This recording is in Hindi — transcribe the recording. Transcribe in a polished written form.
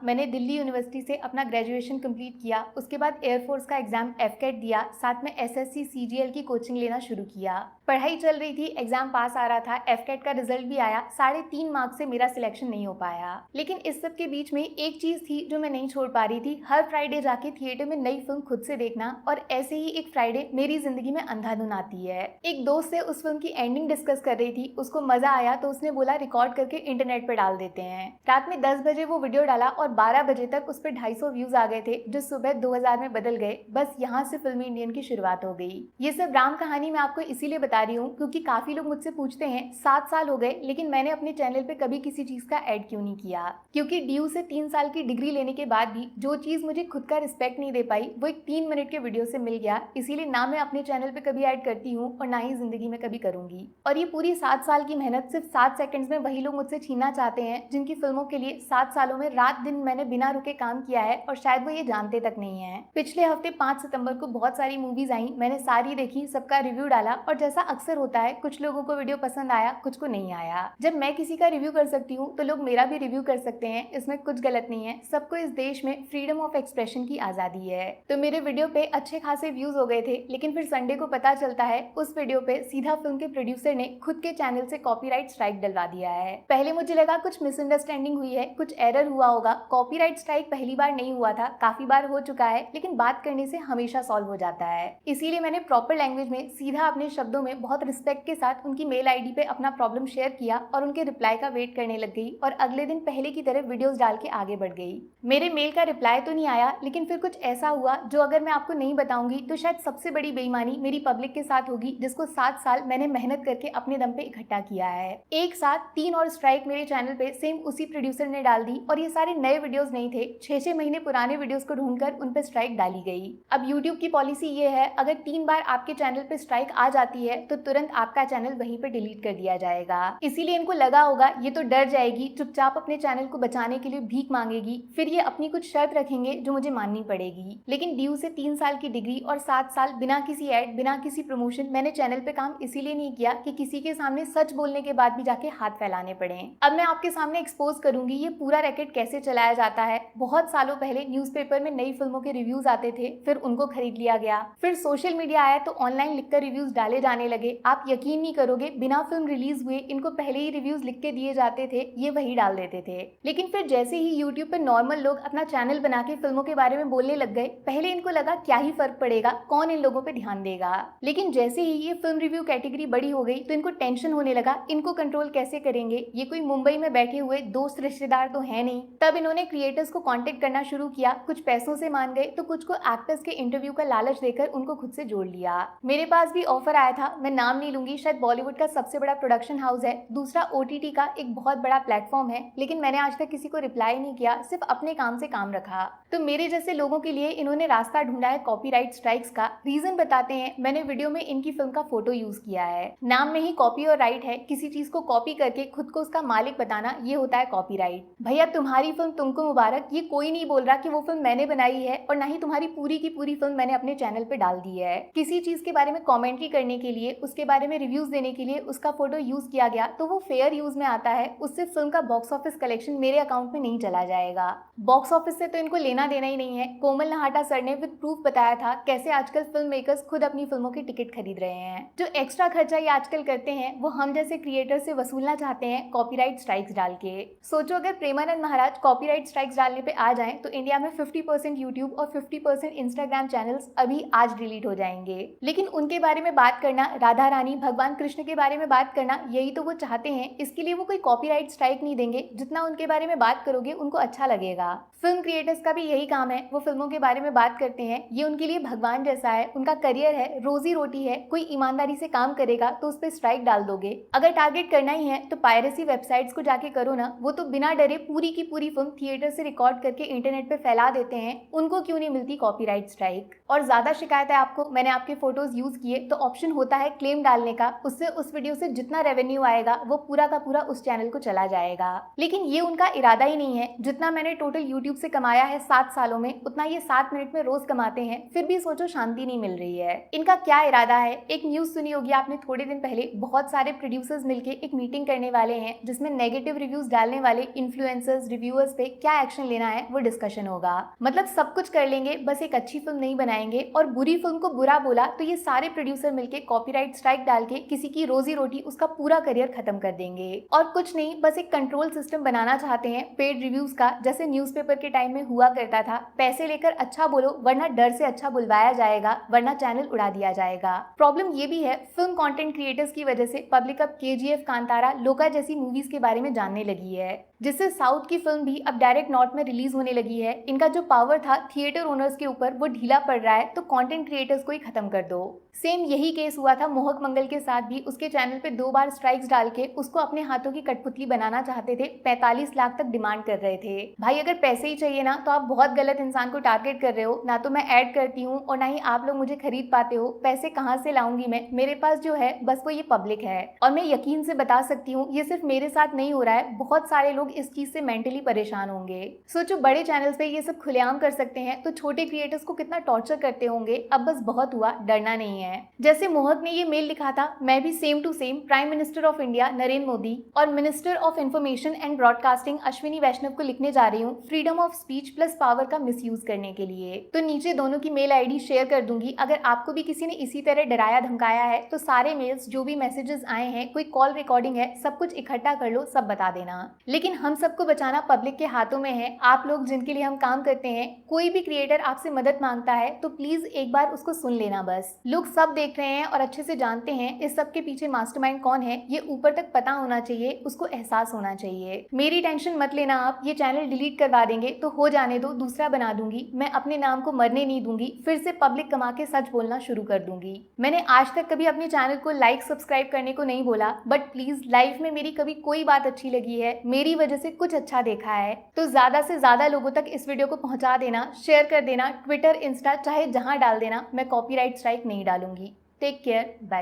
मैंने दिल्ली यूनिवर्सिटी से अपना ग्रेजुएशन कंप्लीट किया। उसके बाद एयरफोर्स का एग्जाम एफकेट दिया, साथ में एसएससी सीजीएल की कोचिंग लेना शुरू किया। पढ़ाई चल रही थी, एग्जाम पास आ रहा था, एफकेट का रिजल्ट भी आया। 3.5 मार्क्स से मेरा सिलेक्शन नहीं हो पाया। लेकिन इस सब के बीच में एक चीज थी जो मैं नहीं छोड़ पा रही थी, हर फ्राइडे जाके थिएटर में नई फिल्म खुद से देखना। और ऐसे ही एक फ्राइडे मेरी जिंदगी में अंधाधुन आती है। एक दोस्त से उस फिल्म की एंडिंग डिस्कस कर रही थी, उसको मजा आया तो उसने बोला रिकॉर्ड करके इंटरनेट पे डाल देते हैं। रात में 10 बजे वो वीडियो डाला और 12 बजे तक उस पर 250 व्यूज आ गए थे, जो सुबह 2000 में बदल गए। बस यहाँ से फिल्मी इंडियन की शुरुआत हो गई। ये सब राम कहानी मैं आपको इसीलिए बता रही हूँ क्योंकि काफी लोग मुझसे पूछते हैं 7 साल हो गए लेकिन मैंने अपने चैनल पे कभी किसी चीज का ऐड क्यों नहीं किया। क्योंकि ड्यू से 3 साल की डिग्री लेने के बाद भी जो चीज मुझे खुद का रिस्पेक्ट नहीं दे पाई वो एक 3 मिनट के वीडियो से मिल गया। इसीलिए ना मैं अपने चैनल पे कभी ऐड करती हूँ और ना ही जिंदगी में कभी करूंगी। और ये पूरी 7 साल की मेहनत सिर्फ 7 सेकंड्स में वही लोग मुझसे छीनना चाहते हैं जिनकी फिल्मों के लिए 7 सालों में रात दिन मैंने बिना रुके काम किया है और शायद वो ये जानते तक नहीं है। पिछले हफ्ते 5 सितंबर को बहुत सारी मूवीज आई, मैंने सारी देखी, सबका रिव्यू डाला और जैसा अक्सर होता है कुछ लोगों को वीडियो पसंद आया, कुछ को नहीं आया। जब मैं किसी का रिव्यू कर सकती हूँ तो लोग मेरा भी रिव्यू कर सकते हैं, इसमें कुछ गलत नहीं है। सबको इस देश में फ्रीडम ऑफ एक्सप्रेशन की आजादी है। तो मेरे वीडियो पे अच्छे खासे व्यूज हो गए थे, लेकिन फिर संडे को पता चलता है उस वीडियो पे सीधा फिल्म के प्रोड्यूसर ने खुद के चैनल से कॉपीराइट स्ट्राइक डलवा दिया है। पहले मुझे लगा कुछ मिसअंडरस्टैंडिंग हुई है, कुछ एरर हुआ होगा। कॉपीराइट स्ट्राइक पहली बार नहीं हुआ था, काफी बार हो चुका है, लेकिन बात करने से हमेशा सॉल्व हो जाता है। इसीलिए मैंने प्रॉपर लैंग्वेज में सीधा अपने शब्दों में बहुत रिस्पेक्ट के साथ उनकी मेल आईडी पे अपना प्रॉब्लम शेयर किया और उनके रिप्लाई का वेट करने लग गई और अगले दिन पहले की तरह वीडियोस डाल के आगे बढ़ गई। मेरे मेल का रिप्लाई तो नहीं आया, लेकिन फिर कुछ ऐसा हुआ जो अगर मैं आपको नहीं बताऊंगी तो शायद सबसे बड़ी बेईमानी मेरी पब्लिक के साथ होगी, जिसको 7 साल मैंने मेहनत करके अपने दम पे इकट्ठा किया है। एक साथ 3 और स्ट्राइक मेरे चैनल पे सेम उसी प्रोड्यूसर ने डाल दी और ये सारे नए वीडियोस नहीं थे, 6-6 महीने पुराने वीडियोस को ढूंढकर उन पे स्ट्राइक डाली गई। अब यूट्यूब की पॉलिसी ये है, अगर 3 बार आपके चैनल पे स्ट्राइक आ जाती है तो तुरंत आपका चैनल वहीं पे डिलीट कर दिया जाएगा। इसीलिए इनको लगा होगा ये तो डर जाएगी, चुपचाप अपने चैनल को बचाने के लिए भीख मांगेगी, फिर ये अपनी कुछ शर्त रखेंगे जो मुझे माननी पड़ेगी। लेकिन ड्यू से 3 साल की डिग्री और 7 साल बिना किसी ऐड, बिना किसी प्रमोशन मैंने चैनल पे काम इसीलिए नहीं किया कि किसी के सामने सच बोलने के बाद भी जाके हाथ फैलाने पड़े। अब मैं आपके सामने एक्सपोज करूंगी ये पूरा रैकेट कैसे चलाया जाता है। बहुत सालों पहले न्यूज़पेपर में नई फिल्मों के रिव्यूज आते थे, फिर उनको खरीद लिया गया। फिर सोशल मीडिया आया तो ऑनलाइन लिखकर रिव्यूज डाले जाने लगे। आप यकीन नहीं करोगे, बिना फिल्म रिलीज हुए इनको पहले ही रिव्यूज लिख के दिए जाते थे, ये वही डाल देते थे। लेकिन फिर जैसे ही यूट्यूब पे नॉर्मल लोग अपना चैनल बना के फिल्मों के बारे में बोलने लग गए, पहले इनको लगा क्या ही फर्क पड़ेगा, कौन इन लोगों पे ध्यान देगा। लेकिन जैसे ही ये फिल्म रिव्यू कैटेगरी बड़ी हो गई तो इनको टेंशन होने लगा, इनको कंट्रोल कैसे करेंगे, ये कोई मुंबई में बैठे हुए दोस्त रिश्तेदार तो है नहीं। तब इन्होंने क्रिएटर्स को कांटेक्ट करना शुरू किया, कुछ पैसों से मान गए तो कुछ को एक्टर्स के इंटरव्यू का लालच देकर उनको खुद से जोड़ लिया। मेरे पास भी ऑफर आया था, मैं नाम नहीं लूंगी, शायद बॉलीवुड का सबसे बड़ा प्रोडक्शन हाउस है, दूसरा ओटीटी का एक बहुत बड़ा प्लेटफॉर्म है, लेकिन मैंने आज तक किसी को रिप्लाई नहीं किया, सिर्फ अपने काम से काम रखा। तो मेरे जैसे लोगों के लिए इन्होंने रास्ता ढूंढा है कॉपीराइट स्ट्राइक्स का। रीजन बताते हैं, मैंने वीडियो में इनकी फिल्म का फोटो यूज किया है। नाम में ही कॉपी और राइट है, किसी चीज को कॉपी करके खुद को उसका मालिक बताना, ये होता है कॉपीराइट। भैया तुम्हारी फिल्म तुमको मुबारक, ये कोई नहीं बोल रहा कि वो फिल्म मैंने बनाई है और ना ही तुम्हारी पूरी की पूरी फिल्म मैंने अपने चैनल पे डाल दी है। किसी चीज के बारे में कॉमेंट्री करने के लिए, उसके बारे में रिव्यूज देने के लिए उसका फोटो यूज किया गया तो वो फेयर यूज में आता है, उससे फिल्म का बॉक्स ऑफिस कलेक्शन मेरे अकाउंट में नहीं चला जाएगा। बॉक्स ऑफिस से तो इनको लेना देना ही नहीं है। कोमल नहाटा सर ने विद प्रूफ बताया था कैसे आजकल फिल्म मेकर्स खुद अपनी फिल्मों की टिकट खरीद रहे हैं। जो एक्स्ट्रा खर्चा ये आजकल करते हैं वो हम जैसे क्रिएटर से वसूलना चाहते हैं कॉपीराइट स्ट्राइक्स डाल के। सोचो अगर प्रेमानंद महाराज कॉपीराइट स्ट्राइक्स डालने पे आ जाएं तो इंडिया में 50% यूट्यूब और 50% इंस्टाग्राम चैनल्स अभी आज डिलीट हो जाएंगे। लेकिन उनके बारे में बात करना, राधा रानी, भगवान कृष्ण के बारे में बात करना, यही तो वो चाहते हैं। इसके लिए वो कोई कॉपीराइट स्ट्राइक नहीं देंगे, जितना उनके बारे में बात करोगे उनको अच्छा लगेगा। फिल्म क्रिएटर्स का भी यही काम है, वो फिल्मों के बारे में बात करते हैं, ये उनके लिए भगवान जैसा है, उनका करियर है, रोजी रोटी है। कोई ईमानदारी से काम करेगा तो उस पर स्ट्राइक डाल दोगे। अगर टारगेट करना ही है तो पायरेसी वेबसाइट्स को जाके करो ना, वो तो बिना डरे पूरी की पूरी फिल्म थिएटर से रिकॉर्ड करके इंटरनेट पे फैला देते हैं, उनको क्यों नहीं मिलती कॉपीराइट स्ट्राइक। और ज्यादा शिकायत है आपको, मैंने आपके फोटोज यूज किए तो ऑप्शन होता है क्लेम डालने का, उससे उस वीडियो से जितना रेवेन्यू आएगा वो पूरा का पूरा उस चैनल को चला जाएगा। लेकिन ये उनका इरादा ही नहीं है। जितना मैंने टोटल यूट्यूब से कमाया है 7 सालों में, उतना ये 7 मिनट में रोज कमाते हैं, फिर भी सोचो शांति नहीं मिल रही है। इनका क्या इरादा है? एक न्यूज सुनी होगी आपने थोड़े दिन पहले, बहुत सारे प्रोड्यूसर्स मिलके एक मीटिंग करने वाले हैं जिसमें नेगेटिव रिव्यूज डालने वाले इन्फ्लुएंसर्स, रिव्यूअर्स पे क्या एक्शन लेना है वो डिस्कशन होगा। मतलब सब कुछ कर लेंगे, बस एक अच्छी फिल्म नहीं बनाएंगे, और बुरी फिल्म को बुरा बोला तो ये सारे प्रोड्यूसर मिलके कॉपीराइट स्ट्राइक डाल के किसी की रोजी रोटी, उसका पूरा करियर खत्म कर देंगे। और कुछ नहीं, बस एक कंट्रोल सिस्टम बनाना चाहते हैं पेड रिव्यूज का, जैसे न्यूज़पेपर के टाइम में हुआ करता था। पैसे लेकर अच्छा बोलो, वरना डर से अच्छा बुलवाया जाएगा, वरना चैनल उड़ा दिया जाएगा। प्रॉब्लम ये भी है, फिल्म कंटेंट क्रिएटर्स की वजह से पब्लिक अब केजीएफ, कांतारा, लोका जैसी मूवीज के बारे में जानने लगी है, जिससे साउथ की फिल्म भी अब डायरेक्ट नॉर्थ में रिलीज होने लगी है। इनका जो पावर था थिएटर ओनर्स के ऊपर वो ढीला पड़ रहा है, तो कंटेंट क्रिएटर्स को ही खत्म कर दो। सेम यही केस हुआ था मोहक मंगल के साथ भी। उसके चैनल पे 2 बार स्ट्राइक्स डाल के उसको अपने हाथों की कठपुतली बनाना चाहते थे, 45 लाख तक डिमांड कर रहे थे। भाई अगर पैसे ही चाहिए ना, तो आप बहुत गलत इंसान को टारगेट कर रहे हो। ना तो मैं ऐड करती हूँ और ना ही आप लोग मुझे खरीद पाते हो। पैसे कहाँ से लाऊंगी मैं? मेरे पास जो है बस वो ये पब्लिक है। और मैं यकीन से बता सकती हूँ ये सिर्फ मेरे साथ नहीं हो रहा है, बहुत सारे लोग इस चीज से मेंटली परेशान होंगे। सोचो बड़े चैनल्स पे ये सब खुलेआम कर सकते हैं, तो छोटे क्रिएटर्स को कितना टॉर्चर करते होंगे। अब बस बहुत हुआ, डरना नहीं है। जैसे मोहक ने ये मेल लिखा था, मैं भी same to same prime minister of India Narendra Modi और minister of information and broadcasting Ashwini Vaishnaw को लिखने जा रही हूँ freedom of speech plus power का मिसयूज करने के लिए। तो नीचे दोनों की मेल आईडी शेयर कर दूंगी। अगर आपको भी किसी ने इसी तरह डराया धमकाया है तो सारे मेल्स, जो भी मैसेजेस आए हैं, कोई कॉल रिकॉर्डिंग है, सब कुछ इकट्ठा कर लो, सब बता देना। लेकिन हम सबको बचाना पब्लिक के हाथों में है। आप लोग जिनके लिए हम काम करते हैं, कोई भी क्रिएटर आपसे मदद मांगता है तो प्लीज एक बार उसको सुन लेना। बस लोग सब देख रहे हैं और अच्छे से जानते हैं इस सब के पीछे मास्टरमाइंड कौन है, ये ऊपर तक पता होना चाहिए, उसको एहसास होना चाहिए। मेरी टेंशन मत लेना आप, ये चैनल डिलीट करवा देंगे तो हो जाने दो, दूसरा बना दूंगी। मैं अपने नाम को मरने नहीं दूंगी, फिर से पब्लिक कमा के सच बोलना शुरू कर दूंगी। मैंने आज तक कभी अपने चैनल को लाइक सब्सक्राइब करने को नहीं बोला, बट प्लीज लाइफ में मेरी कभी कोई बात अच्छी लगी है, मेरी वजह से कुछ अच्छा देखा है, तो ज्यादा से ज्यादा लोगों तक इस वीडियो को पहुंचा देना, शेयर कर देना, ट्विटर, इंस्टा चाहे जहां डाल देना। मैं कॉपीराइट स्ट्राइक नहीं डालूंगी। Take care, bye.